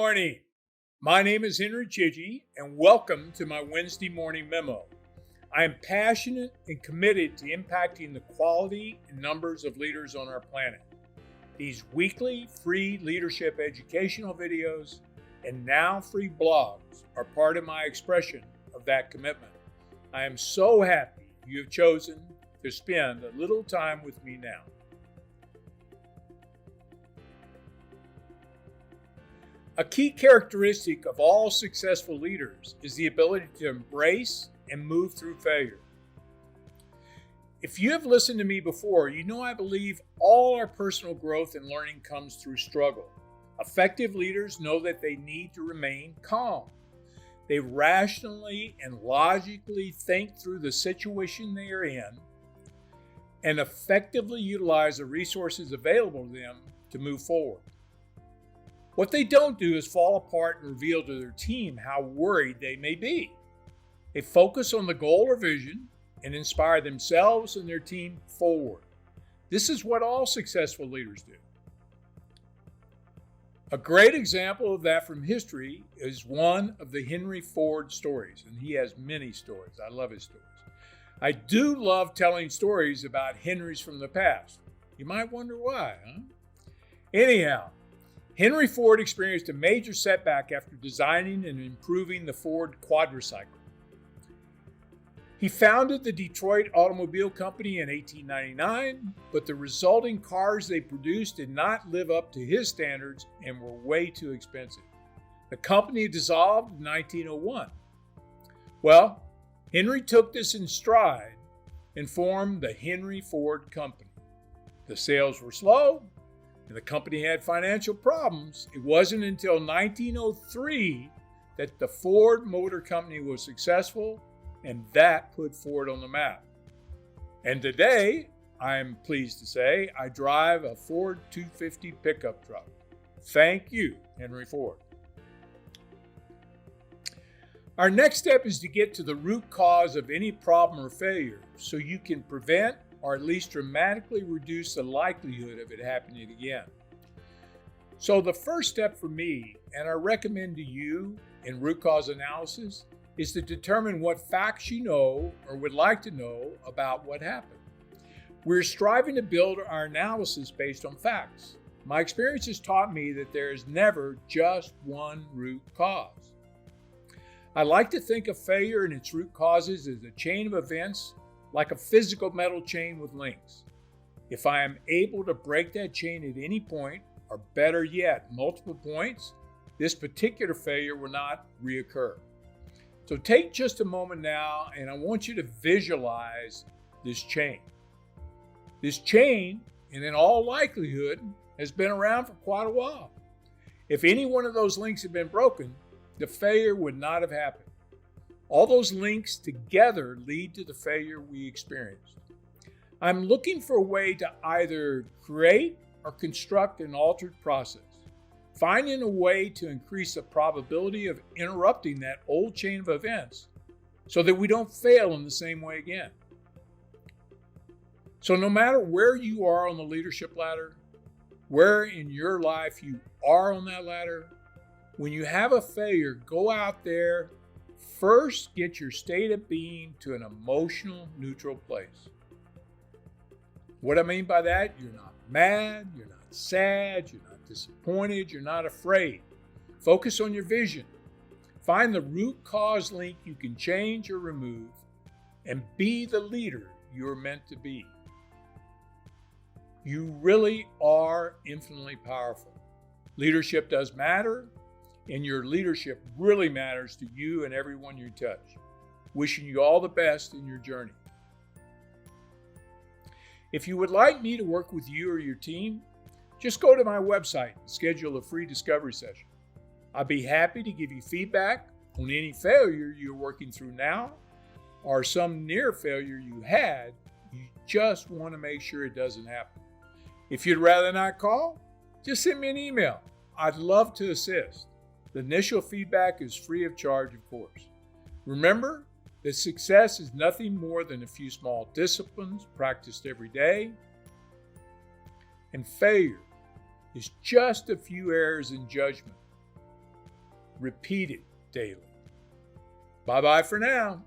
morning. My name is Henry Chidgey, and welcome to my Wednesday morning memo. I am passionate and committed to impacting the quality and numbers of leaders on our planet. These weekly free leadership educational videos and now free blogs are part of my expression of that commitment. I am so happy you have chosen to spend a little time with me now. A key characteristic of all successful leaders is the ability to embrace and move through failure. If you have listened to me before, you know I believe all our personal growth and learning comes through struggle. Effective leaders know that they need to remain calm. They rationally and logically think through the situation they are in and effectively utilize the resources available to them to move forward. What they don't do is fall apart and reveal to their team how worried they may be. They focus on the goal or vision and inspire themselves and their team forward. This is what all successful leaders do. A great example of that from history is one of the Henry Ford stories, and he has many stories. I love his stories. I do love telling stories about Henrys from the past. You might wonder why, huh? Anyhow, Henry Ford experienced a major setback after designing and improving the Ford quadricycle. He founded the Detroit Automobile Company in 1899, but the resulting cars they produced did not live up to his standards and were way too expensive. The company dissolved in 1901. Well, Henry took this in stride and formed the Henry Ford Company. The sales were slow, and the company had financial problems. It wasn't until 1903 that the Ford Motor Company was successful, and that put Ford on the map. And today, I'm pleased to say, I drive a Ford 250 pickup truck. Thank you, Henry Ford. Our next step is to get to the root cause of any problem or failure so you can prevent or at least dramatically reduce the likelihood of it happening again. So the first step for me, and I recommend to you in root cause analysis, is to determine what facts you know or would like to know about what happened. We're striving to build our analysis based on facts. My experience has taught me that there is never just one root cause. I like to think of failure and its root causes as a chain of events like a physical metal chain with links. If I am able to break that chain at any point, or better yet, multiple points, this particular failure will not reoccur. So take just a moment now, and I want you to visualize this chain. This chain, and in all likelihood, has been around for quite a while. If any one of those links had been broken, the failure would not have happened. All those links together lead to the failure we experienced. I'm looking for a way to either create or construct an altered process, finding a way to increase the probability of interrupting that old chain of events so that we don't fail in the same way again. So no matter where you are on the leadership ladder, where in your life you are on that ladder, when you have a failure, go out there. First, get your state of being to an emotional, neutral place. What I mean by that, you're not mad, you're not sad, you're not disappointed, you're not afraid. Focus on your vision. Find the root cause link you can change or remove, and be the leader you're meant to be. You really are infinitely powerful. Leadership does matter, and your leadership really matters to you and everyone you touch. Wishing you all the best in your journey. If you would like me to work with you or your team, just go to my website and schedule a free discovery session. I'd be happy to give you feedback on any failure you're working through now or some near failure you had. You just want to make sure it doesn't happen. If you'd rather not call, just send me an email. I'd love to assist. The initial feedback is free of charge, of course. Remember that success is nothing more than a few small disciplines practiced every day, and failure is just a few errors in judgment Repeat it daily. Bye-bye for now.